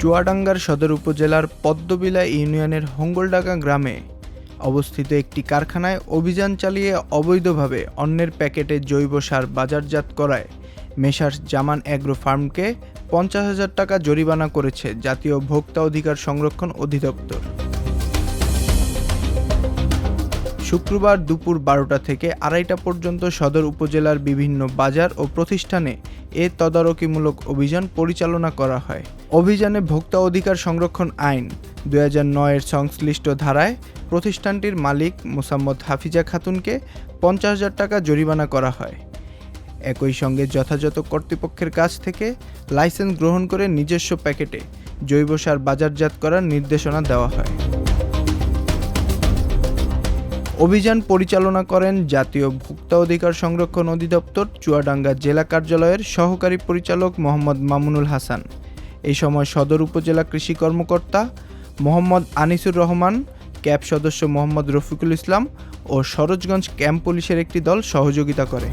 চুয়াডাঙ্গার সদর উপজেলার পদ্মবিলা ইউনিয়নের হোঙ্গলডাঙ্গা গ্রামে অবস্থিত একটি কারখানায় অভিযান চালিয়ে অবৈধভাবে অন্যের প্যাকেটে জৈব সার বাজারজাত করায় মেসার্স জামান অ্যাগ্রো ফার্মকে 50,000 টাকা জরিমানা করেছে জাতীয় ভোক্তা অধিকার সংরক্ষণ অধিদপ্তর। শুক্রবার দুপুর 12টা থেকে 2:30 পর্যন্ত সদর উপজেলার বিভিন্ন বাজার ও প্রতিষ্ঠানে এ তদারকিমূলক অভিযান পরিচালনা করা হয়। অভিযানে ভোক্তা অধিকার সংরক্ষণ আইন 2009-এর সংশ্লিষ্ট ধারায় প্রতিষ্ঠানটির মালিক মোসাম্মদ হাফিজা খাতুনকে 50,000 টাকা জরিমানা করা হয়। একই সঙ্গে যথাযথ কর্তৃপক্ষের কাছ থেকে লাইসেন্স গ্রহণ করে নিজস্ব প্যাকেটে জৈব সার বাজারজাত করার নির্দেশনা দেওয়া হয়। অভিযান পরিচালনা করেন জাতীয় ভোক্তা অধিকার সংরক্ষণ অধিদপ্তর চুয়াডাঙ্গা জেলা কার্যালয়ের সহকারী পরিচালক মোহাম্মদ মামুনুল হাসান। এই সময় সদর উপজেলা কৃষি কর্মকর্তা মোহাম্মদ আনিসুর রহমান, ক্যাব সদস্য মোহাম্মদ রফিকুল ইসলাম ও সরোজগঞ্জ ক্যাম্প পুলিশের একটি দল সহযোগিতা করে।